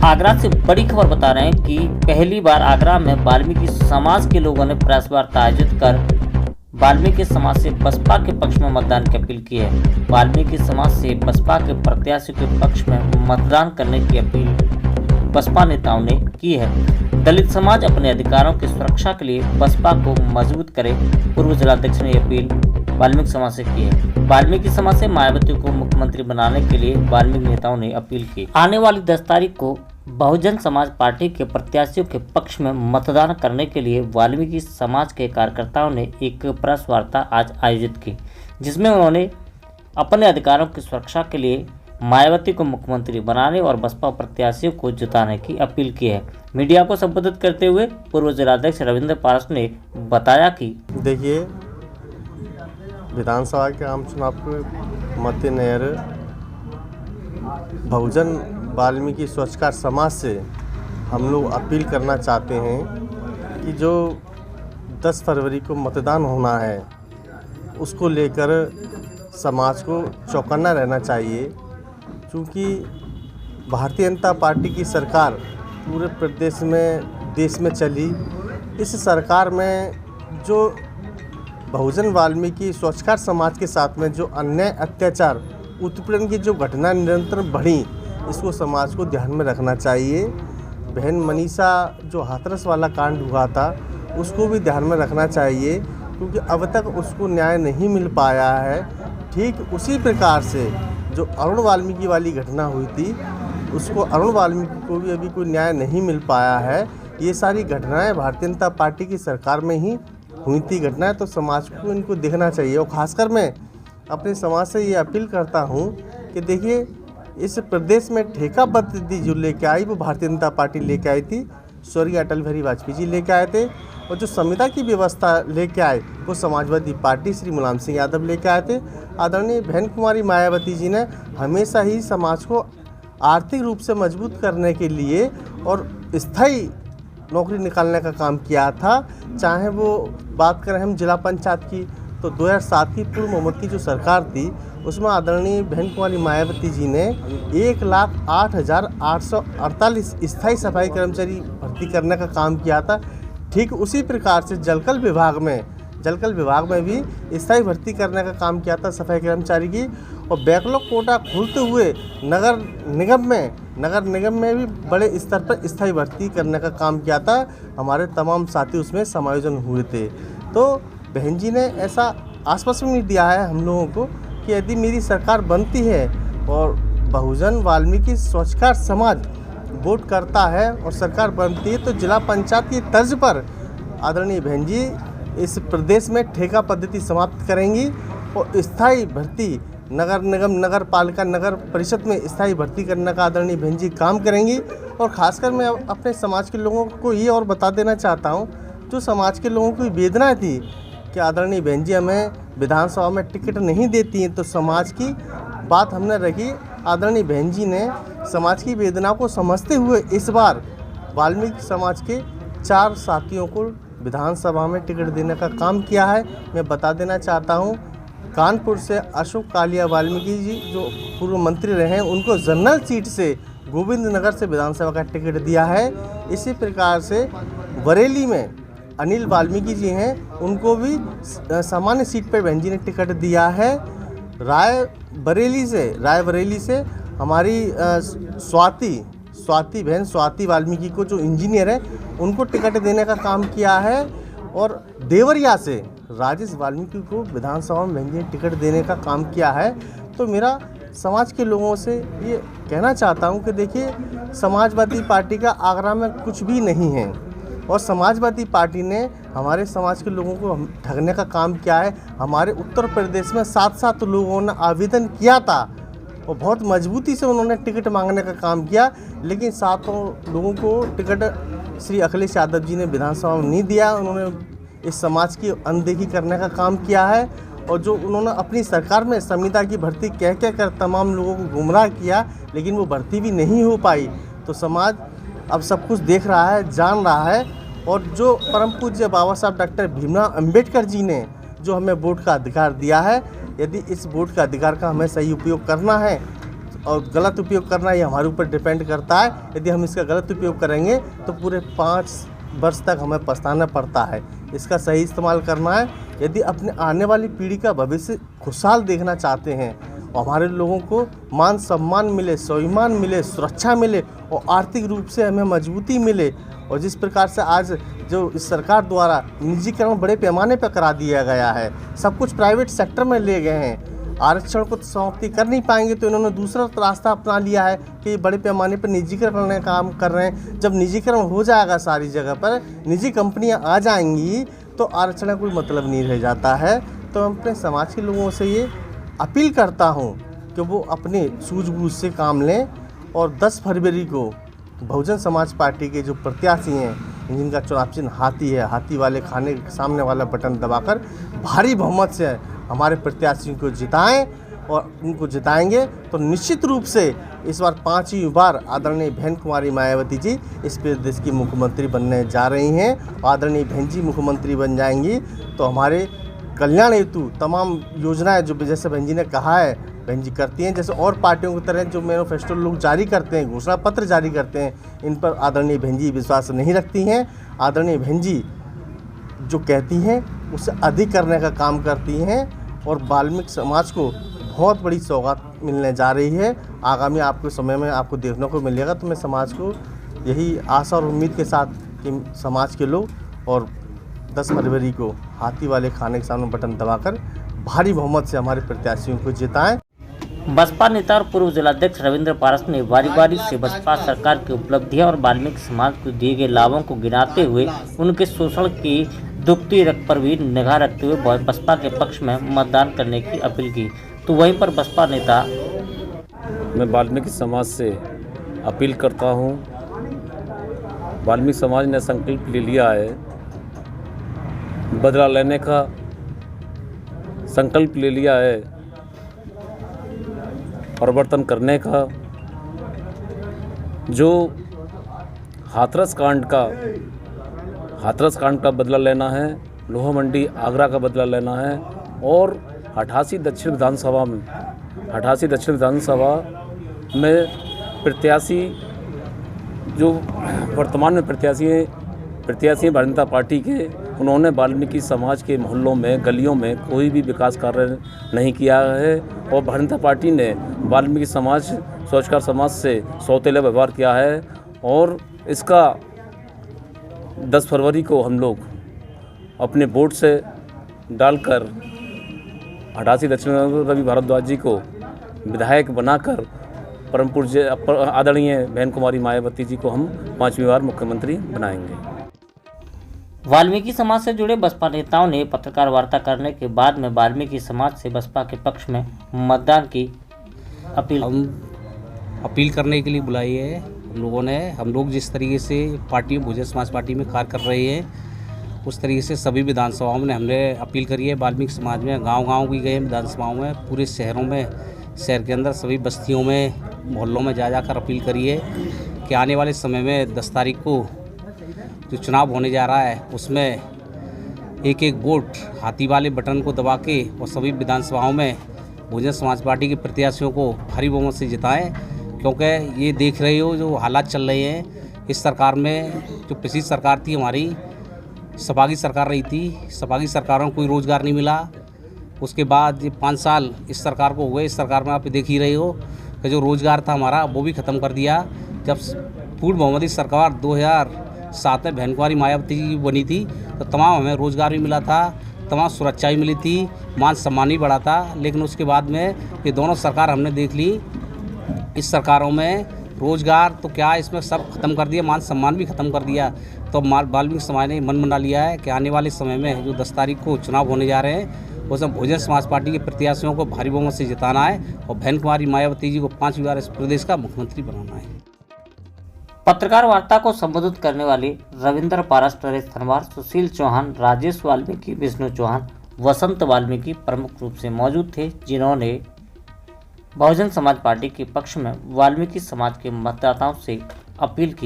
आगरा से बड़ी खबर बता रहे हैं कि पहली बार आगरा में वाल्मीकि समाज के लोगों ने प्रेस वार्ता आयोजित कर वाल्मीकि समाज से बसपा के पक्ष में मतदान की अपील की है। वाल्मीकि समाज से बसपा के प्रत्याशी के पक्ष में मतदान करने की अपील बसपा नेताओं ने की है। दलित समाज अपने अधिकारों की सुरक्षा के लिए बसपा को मजबूत करे, पूर्व जिलाध्यक्ष ने अपील वाल्मीकि समाज से की है। वाल्मीकि समाज से मायावती को मुख्यमंत्री बनाने के लिए वाल्मीकि नेताओं ने अपील की। आने वाली 10 तारीख को बहुजन समाज पार्टी के प्रत्याशियों के पक्ष में मतदान करने के लिए वाल्मीकि समाज के कार्यकर्ताओं ने एक प्रेस वार्ता आज आयोजित की, जिसमें उन्होंने अपने अधिकारों की सुरक्षा के लिए मायावती को मुख्यमंत्री बनाने और बसपा प्रत्याशियों को जिताने की अपील की है। मीडिया को संबोधित करते हुए पूर्व जिलाध्यक्ष रविंद्र पारस ने बताया कि देखिए, विधानसभा के आम चुनाव के मद्देनजर बहुजन वाल्मीकि स्वच्छकार समाज से हम लोग अपील करना चाहते हैं कि जो 10 फरवरी को मतदान होना है उसको लेकर समाज को चौकन्ना रहना चाहिए, क्योंकि भारतीय जनता पार्टी की सरकार पूरे प्रदेश में देश में चली। इस सरकार में जो बहुजन वाल्मीकि स्वच्छकार समाज के साथ में जो अन्याय, अत्याचार, उत्पीड़न की जो घटना निरंतर बढ़ी, इसको समाज को ध्यान में रखना चाहिए। बहन मनीषा जो हाथरस वाला कांड हुआ था उसको भी ध्यान में रखना चाहिए, क्योंकि अब तक उसको न्याय नहीं मिल पाया है। ठीक उसी प्रकार से जो अरुण वाल्मीकि वाली घटना हुई थी, उसको अरुण वाल्मीकि को भी अभी कोई न्याय नहीं मिल पाया है। ये सारी घटनाएं भारतीय जनता पार्टी की सरकार में ही हुई थी घटनाएं, तो समाज को इनको देखना चाहिए। और ख़ासकर मैं अपने समाज से ये अपील करता हूँ कि देखिए, इस प्रदेश में ठेका पद्धति जो लेके आई वो भारतीय जनता पार्टी लेके आई थी, स्वर्गीय अटल बिहारी वाजपेयी जी लेके आए थे। और जो संविदा की व्यवस्था लेके आए वो समाजवादी पार्टी श्री मुलायम सिंह यादव लेके आए थे। आदरणीय बहन कुमारी मायावती जी ने हमेशा ही समाज को आर्थिक रूप से मजबूत करने के लिए और स्थायी नौकरी निकालने का काम किया था। चाहे वो बात करें हम जिला पंचायत की, तो 2007 की पूर्व मोहम्मद की जो सरकार थी उसमें आदरणीय बहन कुमारी मायावती जी ने 1,08,848 स्थायी सफाई कर्मचारी भर्ती करने का काम किया था। ठीक उसी प्रकार से जलकल विभाग में भी स्थायी भर्ती करने का काम किया था सफाई कर्मचारी की। और बैकलॉग कोटा खोलते हुए नगर निगम में भी बड़े स्तर पर स्थायी भर्ती करने का काम किया था। हमारे तमाम साथी उसमें समायोजन हुए थे। तो बहन जी ने ऐसा आश्वासन भी दिया है हम लोगों को कि यदि मेरी सरकार बनती है और बहुजन वाल्मीकि स्वच्छकार समाज वोट करता है और सरकार बनती है, तो जिला पंचायत की तर्ज पर आदरणीय बहन जी इस प्रदेश में ठेका पद्धति समाप्त करेंगी और स्थायी भर्ती नगर निगम, नगर पालिका, नगर परिषद में स्थायी भर्ती करने का आदरणीय बहन जी काम करेंगी। और ख़ासकर मैं अपने समाज के लोगों को ये और बता देना चाहता हूँ, जो समाज के लोगों की वेदना थी कि आदरणीय बहन जी हमें विधानसभा में टिकट नहीं देती हैं, तो समाज की बात हमने रखी। आदरणीय बहन जी ने समाज की वेदना को समझते हुए इस बार वाल्मीकि समाज के 4 साथियों को विधानसभा में टिकट देने का काम किया है। मैं बता देना चाहता हूँ, कानपुर से अशोक कालिया वाल्मीकि जी जो पूर्व मंत्री रहे हैं, उनको जनरल सीट से गोविंद नगर से विधानसभा का टिकट दिया है। इसी प्रकार से बरेली में अनिल वाल्मीकि जी हैं, उनको भी सामान्य सीट पर बहन जी ने टिकट दिया है। रायबरेली से हमारी स्वाति वाल्मीकि को जो इंजीनियर है उनको टिकट देने का काम किया है। और देवरिया से राजेश वाल्मीकि को विधानसभा में बहन जी ने टिकट देने का काम किया है। तो मेरा समाज के लोगों से ये कहना चाहता हूँ कि देखिए, समाजवादी पार्टी का आगरा में कुछ भी नहीं है और समाजवादी पार्टी ने हमारे समाज के लोगों को ठगने का काम किया है। हमारे उत्तर प्रदेश में 7 लोगों ने आवेदन किया था और बहुत मजबूती से उन्होंने टिकट मांगने का काम किया, लेकिन 7 लोगों को टिकट श्री अखिलेश यादव जी ने विधानसभा में नहीं दिया। उन्होंने इस समाज की अनदेखी करने का काम किया है और जो उन्होंने अपनी सरकार में संविदा की भर्ती कह कर तमाम लोगों को गुमराह किया, लेकिन वो भर्ती भी नहीं हो पाई। तो समाज अब सब कुछ देख रहा है, जान रहा है। और जो परम पूज्य बाबा साहब डॉक्टर भीमराव अंबेडकर जी ने जो हमें वोट का अधिकार दिया है, यदि इस वोट का अधिकार का हमें सही उपयोग करना है और गलत उपयोग करना ये हमारे ऊपर डिपेंड करता है। यदि हम इसका गलत उपयोग करेंगे तो पूरे 5 वर्ष तक हमें पछताना पड़ता है। इसका सही इस्तेमाल करना है। यदि अपने आने वाली पीढ़ी का भविष्य खुशहाल देखना चाहते हैं और हमारे लोगों को मान सम्मान मिले, स्वाभिमान मिले, सुरक्षा मिले और आर्थिक रूप से हमें मजबूती मिले, और जिस प्रकार से आज जो इस सरकार द्वारा निजीकरण बड़े पैमाने पर करा दिया गया है, सब कुछ प्राइवेट सेक्टर में ले गए हैं, आरक्षण को समाप्ति कर नहीं पाएंगे तो इन्होंने दूसरा रास्ता अपना लिया है कि बड़े पैमाने पर निजीकरण करने का काम कर रहे हैं। जब निजीकरण हो जाएगा, सारी जगह पर निजी कंपनियां आ जाएंगी तो आरक्षण का कोई मतलब नहीं रह जाता है। तो मैं अपने समाज के लोगों से ये अपील करता हूँ कि वो अपने सूझबूझ से काम लें और 10 फरवरी को बहुजन समाज पार्टी के जो प्रत्याशी हैं, जिनका चुनाव चिन्ह हाथी है, हाथी वाले खाने के सामने वाला बटन दबाकर भारी बहुमत से हमारे प्रत्याशियों को जिताएं, और उनको जिताएंगे तो निश्चित रूप से इस बार 5वीं बार आदरणीय बहन कुमारी मायावती जी इस प्रदेश की मुख्यमंत्री बनने जा रही हैं। आदरणीय बहन जी मुख्यमंत्री बन जाएंगी तो हमारे कल्याण हेतु तमाम योजनाएं जो जैसे बहन जी ने कहा है, बहन जी करती हैं। जैसे और पार्टियों की तरह जो मैनिफेस्टो लोग जारी करते हैं, घोषणा पत्र जारी करते हैं, इन पर आदरणीय बहन जी विश्वास नहीं रखती हैं। आदरणीय बहन जी जो कहती हैं उससे अधिक करने का काम करती हैं और वाल्मीकि समाज को बहुत बड़ी सौगात मिलने जा रही है। आगामी आपके समय में आपको देखने को मिलेगा। तो मैं समाज को यही आशा और उम्मीद के साथ कि समाज के लोग और 10 फरवरी को हाथी वाले खाने के सामने बटन दबाकर भारी बहुमत से हमारे प्रत्याशियों को जिताएं। बसपा नेता और पूर्व जिलाध्यक्ष रविंद्र पारस ने बारी बारी से बसपा सरकार की उपलब्धियां और वाल्मीकि समाज को दिए गए लाभों को गिनाते हुए उनके शोषण की दुखती रख पर भी निगाह रखते हुए बसपा के पक्ष में मतदान करने की अपील की। तो वहीं पर बसपा नेता मैं वाल्मीकि समाज से अपील करता हूं, वाल्मीकि समाज ने संकल्प ले लिया है, बदला लेने का संकल्प ले लिया है, परिवर्तन करने का। जो हाथरस कांड का बदला लेना है, लोहा मंडी आगरा का बदला लेना है, और 88 दक्षिण विधानसभा में प्रत्याशी जो वर्तमान में प्रत्याशी हैं भारतीय जनता पार्टी के, उन्होंने वाल्मीकि समाज के मोहल्लों में, गलियों में कोई भी विकास कार्य नहीं किया है, और भारतीय जनता पार्टी ने वाल्मीकि समाज, स्वच्छकार समाज से सौतेला व्यवहार किया है। और इसका 10 फरवरी को हम लोग अपने वोट से डालकर 88 दक्षिण रवि भारद्वाज जी को विधायक बनाकर परम पूज्य आदरणीय बहन कुमारी मायावती जी को हम 5वीं बार मुख्यमंत्री बनाएंगे। वाल्मीकि समाज से जुड़े बसपा नेताओं ने पत्रकार वार्ता करने के बाद में वाल्मीकि समाज से बसपा के पक्ष में मतदान की अपील करने के लिए बुलाई है हम लोग जिस तरीके से पार्टी बहुजन समाज पार्टी में कार्य कर रहे हैं, उस तरीके से सभी विधानसभाओं में हमने अपील करी है। वाल्मीकि समाज में गांव-गांव भी गए, विधानसभाओं में, पूरे शहरों में, शहर के अंदर सभी बस्तियों में, मोहल्लों में जा अपील करी है कि आने वाले समय में 10 तारीख को जो चुनाव होने जा रहा है उसमें एक वोट हाथी वाले बटन को दबा के और सभी विधानसभाओं में बहुजन समाज पार्टी के प्रत्याशियों को भारी बहुमत से जिताएं। क्योंकि ये देख रहे हो जो हालात चल रहे हैं इस सरकार में, जो पिछली सरकार थी हमारी सपा की सरकार रही थी, सपा की सरकारों को कोई रोज़गार नहीं मिला। उसके बाद ये 5 साल इस सरकार को हो गए। इस सरकार में आप देख ही रहे हो कि जो रोज़गार था हमारा वो भी ख़त्म कर दिया। जब पूर्ण बहुमती सरकार 2007 में बहन कुमारी मायावती जी बनी थी तो तमाम हमें रोज़गार भी मिला था, तमाम सुरक्षा भी मिली थी, मान सम्मान भी बढ़ा था। लेकिन उसके बाद में ये दोनों सरकार हमने देख ली, इस सरकारों में रोज़गार तो क्या इसमें सब खत्म कर दिया, मान सम्मान भी ख़त्म कर दिया। तो वाल्मीकि समाज ने मन बना लिया है कि आने वाले समय में जो 10 तारीख को चुनाव होने जा रहे हैं उसमें बहुजन समाज पार्टी के प्रत्याशियों को भारी बहुमत से जिताना है और बहन कुमारी मायावती जी को 5वीं बार इस प्रदेश का मुख्यमंत्री बनाना है। पत्रकार वार्ता को संबोधित करने वाले रविंद्र पारस, नरेश धनवार, सुशील चौहान, राजेश वाल्मीकि, विष्णु चौहान, वसंत वाल्मीकि प्रमुख रूप से मौजूद थे, जिन्होंने बहुजन समाज पार्टी के पक्ष में वाल्मीकि समाज के मतदाताओं से अपील की।